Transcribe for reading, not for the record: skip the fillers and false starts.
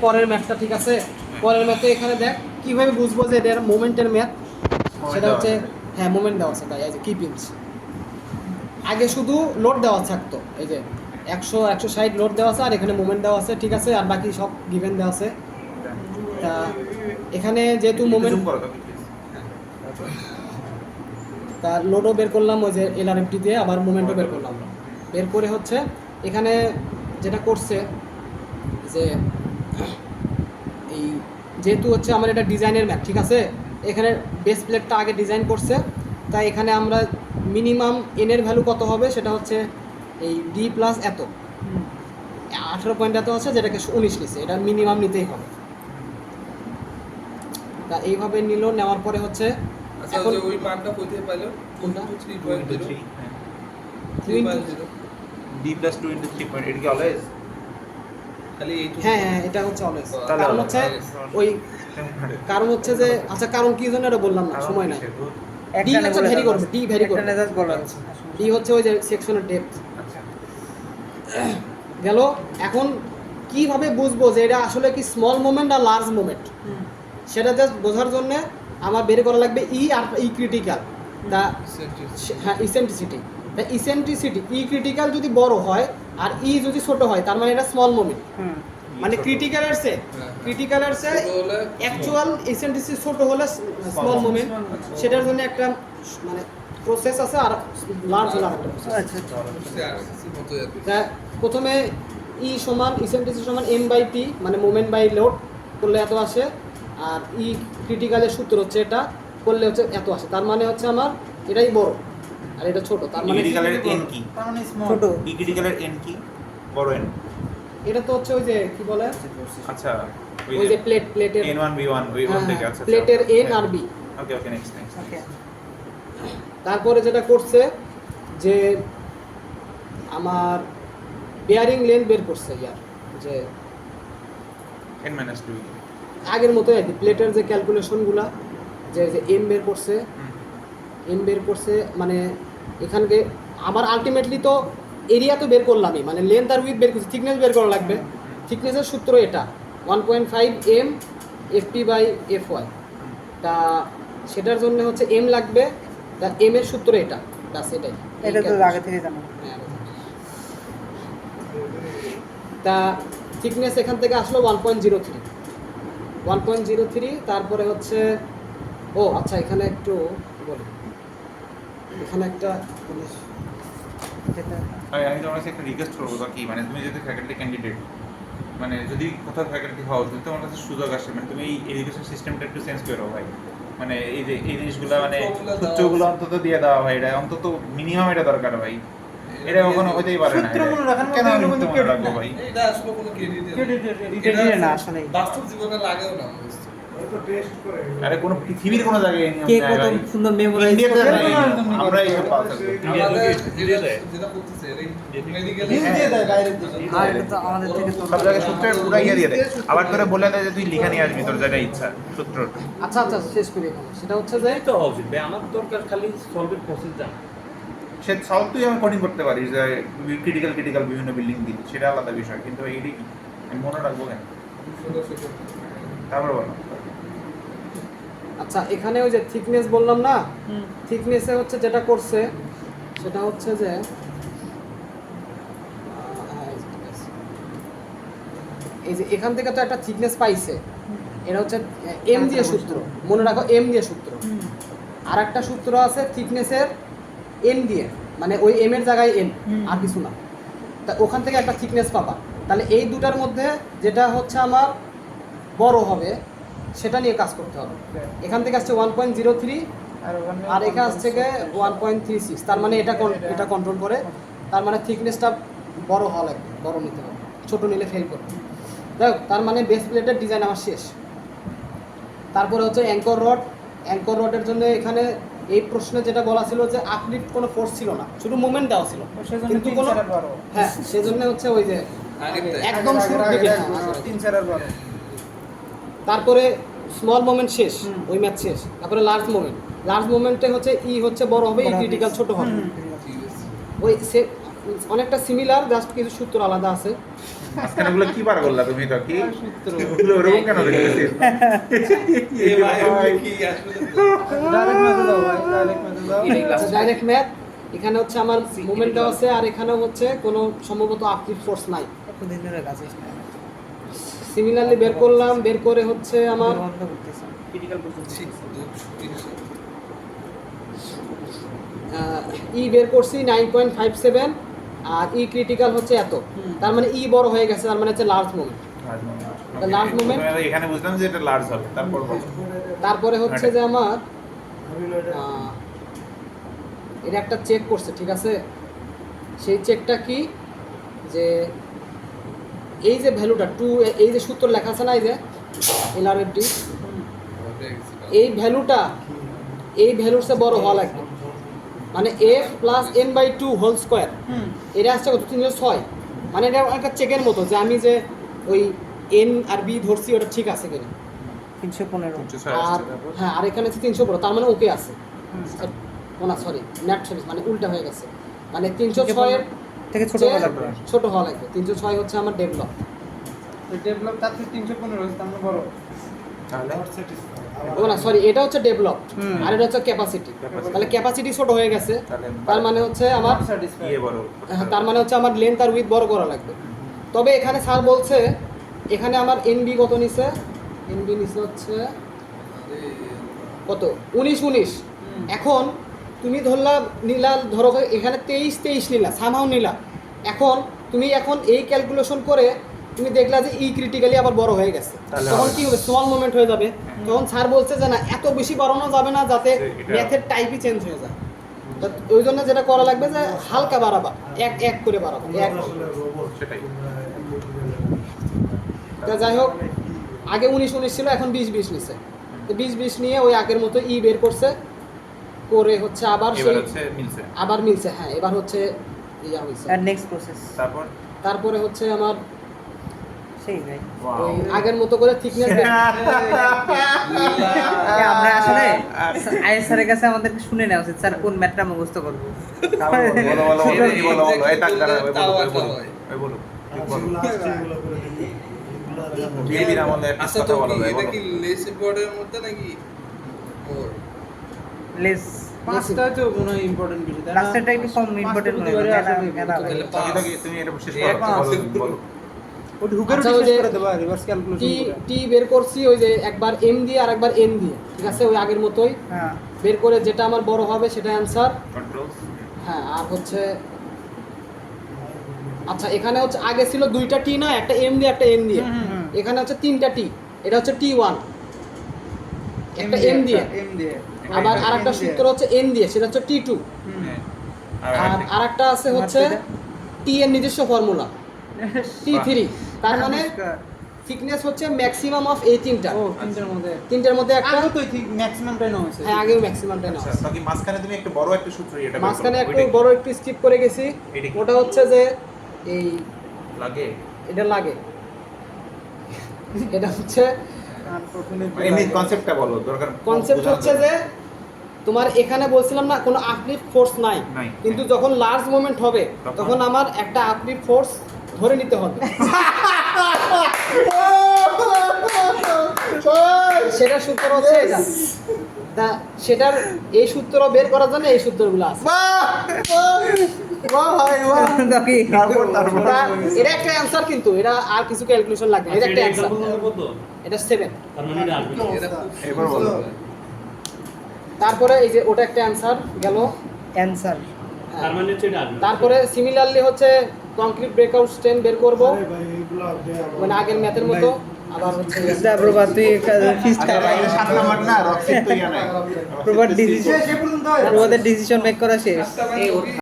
পরের ম্যাথটা ঠিক আছে। পরের ম্যাথে এখানে দেখ কীভাবে বুঝবো যে এটার মোমেন্টের ম্যাথ, সেটা হচ্ছে হ্যাঁ মোমেন্ট দেওয়া আছে তাই, এই যে কি পিন্স আগে শুধু লোড দেওয়া থাকতো, এই যে 160 লোড দেওয়া আছে আর এখানে মোমেন্ট দেওয়া আছে ঠিক আছে, আর বাকি সব গিভেন দেওয়া আছে। তা এখানে যেহেতু মোমেন্ট, তা লোডও বের করলাম ওই যে এলআরএফটি দিয়ে, আবার মোমেন্টও বের করলাম। বের করে হচ্ছে এখানে যেটা করছে যে এই যেহেতু হচ্ছে আমার এটা ডিজাইনের ম্যাথ ঠিক আছে, এখানে বেস প্লেটটা আগে ডিজাইন করছে, তাই এখানে আমরা মিনিমাম এনের ভ্যালু কত হবে সেটা হচ্ছে এই ডি প্লাস এত 18 পয়েন্ট এত আছে, যেটাকে 19 নিচ্ছে, এটা মিনিমাম নিতেই হবে। তা এইভাবে নিল, নেওয়ার পরে হচ্ছে এখন ওই মানটা কইতে পাইলো কোনটা 3.0 ডি প্লাস 2 ইন্টু 3 পয়েন্ট, এটা কি অলওয়েজ? খালি এই হ্যাঁ হ্যাঁ এটা হচ্ছে অলওয়েজ। তাহলে কারণ হচ্ছে ওই কারণ হচ্ছে যে আচ্ছা কারণ কি জন্য এটা বললাম না, সময় নাই। ডি হচ্ছে ভ্যারি করবে, ডি ভ্যারি করবে, ডি হচ্ছে ওই যে সেকশনের ডেপথ গেল। এখন কিভাবে বুঝবো যে এটা আসলে কি স্মল মোমেন্ট আর লার্জ মোমেন্ট, সেটা জাস্ট বোঝার জন্য আমার বের করা লাগবে ই আর ই ক্রিটিক্যাল দা, হ্যাঁ ইসেন্ট্রিসিটি। তা ইসেন্ট্রিসিটি ই ক্রিটিক্যাল যদি বড় হয় আর ই যদি ছোট হয় তার মানে এটা স্মল মোমেন্ট, মানে ক্রিটিক্যালের সে অ্যাকচুয়াল ইসেন্ট্রিসিটি ছোট হলে স্মল মোমেন্ট, সেটার জন্য একটা মানে প্রসেস আছে, আর লার্জ হলে আরেকটা প্রসেস। তা প্রথমে ই সমান ইসেন্ট্রিসিটি সমান এম বাই টি, মানে মোমেন্ট বাই লোড করলে এত আসে, আর ই ক্রিটিক্যালের সূত্র হচ্ছে এটা করলে হচ্ছে এত আসে, তার মানে হচ্ছে আমার এটাই বড় আর এটা ছোট, তার মানে ক্রিটিক্যালের এন কি? ছোট। ই ক্রিটিক্যালের এন কি? বড় এন? এটা তো হচ্ছে ওই যে কি বলে, আচ্ছা ওই যে প্লেটের n1 v1 ওই ওখান থেকে, আচ্ছা প্লেটের এন আর বি। ওকে ওকে নেক্সট ওকে, তারপরে যেটা করছে যে আমার বেয়ারিং লেন্থ বের করছে ইয়ার, যে n - 2 আগের মতোই আর কি, প্লেটের যে ক্যালকুলেশনগুলা যে যে এম বের করছে, এম বের করছে মানে এখানকে আমার আলটিমেটলি তো এরিয়া তো বের করলামই, মানে লেন্থ আর উইথ বের করছি, থিকনেস বের করা লাগবে। থিকনেসের সূত্র এটা 1.5 M FP by F Y, তা সেটার জন্য হচ্ছে এম লাগবে, তা এম এর সূত্র এটা, ব্যাস এটাই, এটা তো আগে থেকে জানো। তা থিকনেস এখান থেকে আসলো 1.03, 1.03। তারপরে হচ্ছে ও আচ্ছা এখানে একটু বলি, এখানে একটা জিনিস আমি তোমার কাছে একটা রিকোয়েস্ট করবো কি, মানে তুমি যদি ফ্যাকাল্টি ক্যান্ডিডেট, মানে যদি কোথাও ফ্যাকাল্টি হও, যদি তোমার কাছে সুযোগ আসে, মানে তুমি এই এডুকেশন সিস্টেমটা একটু চেঞ্জ করো ভাই, মানে এই যে এই জিনিসগুলো মানে সূত্রগুলো অন্তত দিয়ে দেওয়া ভাই, এটা অন্তত মিনিমাম এটা দরকার ভাই, এটা কখনো হতেই পারে না। সূত্র মনে রাখার কেন মধ্যে আমি কোনো সূত্র মনে credit রাখবো না। ভাই? এটা আসলে কোনো ক্রেডিট ক্রেডিট না আসলে। বাস্তব জীবনে লাগেও না বুঝতে। আরে কোনো পৃথিবীর কোনো জায়গায় এই কে নিয়ম কত নাই ভাই। সুন্দর মেমোরাইজ ইন্ডিয়াতে করে নাই, আমরা এইসব পালতে আমাদের যেটা করতেছে মেডিকেলে আর এটা তো আমাদের থেকে তো সব জায়গায় সূত্রের পুরো ইয়ে দিয়ে দেয়, আবার করে বলে দেয় যে তুই লিখে নিয়ে আসবি তোর যেটা ইচ্ছা সূত্র। আচ্ছা আচ্ছা শেষ করি এখানে, সেটা হচ্ছে যে তো হওয়া উচিত ভাই, আমার দরকার খালি সলভের প্রসেস জানা। সে সলভ তুই আমি কোডিং করতে পারিস, যে ক্রিটিক্যাল বিভিন্ন বিল্ডিং দিলি, সেটা আলাদা বিষয়, কিন্তু এইটি কি আমি মনে রাখবো কেন? তারপর বলো। আচ্ছা এখানে ওই যে থিকনেস বললাম না, থিকনেসে হচ্ছে যেটা করছে সেটা হচ্ছে যে এই যে এখান থেকে তো একটা থিকনেস পাইছে, এটা হচ্ছে এম দিয়ে সূত্র, মনে রাখো এম দিয়ে সূত্র। আর একটা সূত্র আছে থিকনেসের এন দিয়ে, মানে ওই এম এর জায়গায় এন, আর কিছু না। তা ওখান থেকে একটা থিকনেস পাবা, তাহলে এই দুটার মধ্যে যেটা হচ্ছে আমার বড় হবে সেটা নিয়ে কাজ করতে হবে। এখান থেকে আসছে 1.03 আর এখানে আসছে 1.36, তার মানে এটা কন্ট্রোল করে, তার মানে থিকনেসটা বড় হওয়া লাগবে, বড় নিতে হবে, ছোট নিলে ফেল করবে। দেখ তার মানে বেস প্লেটের ডিজাইন আমার শেষ। তারপরে হচ্ছে অ্যাঙ্কর রডের জন্য এখানে এই প্রশ্নে যেটা বলা ছিল যে আপলিফট কোনো ফোর্স ছিল না, শুধু মুভমেন্ট দেওয়া ছিল, কিন্তু কোনো হ্যাঁ সেজন্য হচ্ছে ওই যে একদম শুরুর দিকে। তারপরে স্মল মোমেন্ট শেষ, ওই ম্যাথ শেষ। তারপরে লার্জ মোমেন্টে হচ্ছে ই হচ্ছে বড় হবে, ই ক্রিটিক্যাল ছোট হবে। ওই অনেকটা সিমিলার, জাস্ট কিছু সূত্র আলাদা আছে। মাঝখানে ওগুলো কি বার করলা তুমি তো কি ওগুলো ওরকম কেন দেখতেছি এ ভাই কি আসলে ডাইরেক্ট মেথড দাও ভাই, ডাইরেক্ট মেথড দাও। ডাইরেক্ট ম্যাথ এখানে হচ্ছে আমার মোমেন্টটা আছে আর এখানেও হচ্ছে কোনো সম্ভবত আপলিফ ফোর্স নাই। কতদিন ধরে কাজ করছিস না? সিমিলারলি বের করলাম, বের করে হচ্ছে আমার বন্ধ করতেছে। ক্রিটিক্যাল প্রসেস ঠিক 230 ই বের করছি 9.57 আর ই ক্রিটিক্যাল হচ্ছে এত, তার মানে ই বড় হয়ে গেছে, তার মানে হচ্ছে লার্জ মোমেন্ট। লার্জ মোমেন্ট এখানে বুঝলাম যে এটা লার্জ হবে, তারপর বলো। তারপরে হচ্ছে যে আমার এটা একটা চেক করছে, ঠিক আছে? সেই চেকটা কি, যে এই যে ভ্যালুটা 2, এই যে সূত্র লেখা আছে না, এই যে এলআরএফডি, এই ভ্যালুটা এই ভ্যালুর চেয়ে বড় হওয়া লাগবে, মানে f plus n/2 whole square. এটা আসছে কত? 306। মানে এটা একটা চেকের মতো যে আমি যে ওই n আর b ধরছি ওটা ঠিক আছে কিনা। 315। আর হ্যাঁ, আর এখানে হচ্ছে 300 বড়, তার মানে ওকে আছে। ও না, সরি, নেট সার্ভিস মানে উল্টা হয়ে গেছে, মানে 306 এর থেকে ছোট চেয়ে হওয়া লাগবে। ছোট হওয়া লাগবে। 306 হচ্ছে আমার ডেভেলপ। ডেভেলপ তার থেকে 315 হচ্ছে আমরা বড়। তাহলে ও না, সরি, এটা হচ্ছে ডেভেলপ হুম। আর এটা হচ্ছে ক্যাপাসিটি। Capacity। তাহলে ক্যাপাসিটি ছোট হয়ে গেছে, তার মানে হচ্ছে আমার ইয়ে বড় তার মানে হচ্ছে আমার লেন্থ আর উইথ বড় করা লাগবে। তবে এখানে স্যার বলছে এখানে আমার এনবি কত নিছে? এনবি নিছে হচ্ছে কত? 19। এখন তুমি নিলা, ধরো এখানে 23 নিলা, সামহাও নিলা। এখন তুমি এই ক্যালকুলেশন করে তুমি দেখলা যে ই ক্রিটিক্যালি আবার বড় হয়ে গেছে, তাহলে তখন হবে। কি হবে? স্মল মোমেন্ট হয়ে যাবে। তখন স্যার বলছে যে না, এত বেশি বাড়ানো যাবে না, যাতে এটা- ম্যাথের টাইপই চেঞ্জ হয়ে যায়। তো ওই জন্য যেটা করা লাগবে যে হালকা বাড়াবা, এক করে বাড়াবা, এক। সেটাই। তা যাই হোক, আগে 19 ছিল, এখন 20 নিছে। তো 20 নিয়ে ওই আগের মতো ই বের করছে, করে হচ্ছে আবার এবার সেই হচ্ছে মিলছে। আবার মিলছে। হ্যাঁ, এবার হচ্ছে ইয়া হইছে। আর নেক্সট প্রসেস তারপর তারপরে হচ্ছে আমার সেই ভাই। ওই আগের মতো করে থিকনেস আমরা আসলে আইএস স্যারের কাছে আমাদেরকে শুনে নেওয়া উচিত, স্যার কোন ম্যাথটা মুখস্থ করব। বলো বলো বলো বলো এই টাক দাঁড়া ওই বলো ওই বলো হয়। ওই বলো ঠিক বলো বিএবির আমলে একটা আচ্ছা, কথা তো বলো কি ভাই এটা বলো কি লেস ইম্পর্টেন্টের মধ্যে নাকি ওর লেস পাঁচটা তো মনে হয় ইম্পর্টেন্ট বিষয় তাই না? লাস্টেরটা একটু কম ইম্পর্টেন্ট মনে হয় পাঁচটা না, প্রতিবারই মেলা আসলে ভাই। পাঁচ। এটা কি তুমি এটা শেষ এক করো পাঁচ। বলো ওটা হুকের আচ্ছা, উপর ওই যে শেষ করে দেবা রিভার্স ক্যালকুলেশন টি করে। টি বের করছি, ওই যে একবার এম দিয়ে আর একবার এন দিয়ে, ঠিক আছে? ওই আগের মতোই হ্যাঁ, বের করে যেটা আমার বড় হবে সেটা অ্যান্সার। কন্ট্রোল হ্যাঁ, আর হচ্ছে আচ্ছা, এখানে হচ্ছে আগে ছিল 2টা টি না, একটা এম দিয়ে একটা এন দিয়ে। এখানে হচ্ছে 3টা টি, এটা হচ্ছে T1, একটা এম দিয়ে। এম দিয়ে আবার আরেকটা সূত্র হচ্ছে এন দিয়ে, সেটা হচ্ছে T2। আর আরেকটা আছে হচ্ছে টি এর নিজস্ব ফর্মুলা T3। তার মানে থিকনেস হচ্ছে ম্যাক্সিমাম অফ এই তিনটা, ও তিনটার মধ্যে একটা। আগে তো ঠিক ম্যাক্সিমামটাই না হয়েছে। হ্যাঁ, আগেও ম্যাক্সিমামটা নেওয়া আচ্ছা আছে। বাকি মাঝখানে তুমি একটা বড় একটা সূত্র এটা মাঝখানে একটু বড় একটু স্কিপ করে গেছি, এটা কি? ওটা হচ্ছে যে এই লাগে এটা লাগে, এটা হচ্ছে আর প্রথমে এমনি কনসেপ্টটা বলো দরকার কনসেপ্ট হচ্ছে যে তোমার এখানে বলছিলাম না কোনো আপলিফট ফোর্স নাই, নাই। কিন্তু যখন লার্জ মোমেন্ট হবে তখন আমার একটা আপলিফট ফোর্স ধরে নিতে হবে। সেটা সূত্র হচ্ছে এটা। তা সেটার এই সূত্র বের করার জন্য এই সূত্রগুলো আছে। বাকি তা এটা একটা অ্যান্সার, কিন্তু এটা আর কিছু ক্যালকুলেশন লাগবে না, এটা একটা অ্যান্সার। এটা 7। তার মানে এটা আসবে এটা খুব এবার বলো। তারপরে এই যে ওটা একটা অ্যান্সার গেল। অ্যানসার হ্যাঁ। তার মানে হচ্ছে এটা আসবে তারপরে সিমিলারলি হচ্ছে কংক্রিট ব্রেকআউট স্ট্রেন বের করব, মানে আগের ম্যাথের মতো। আবার হচ্ছে প্রভাত তুই ফিস্ট আচ্ছা খাই, 7 নাম্বার না রক্সিট তো ইয়া নাই প্রভাত ডিসিশন, প্রভাতের ডিসিশন মেক করা শেষ। রাস্তা বানাবো কি?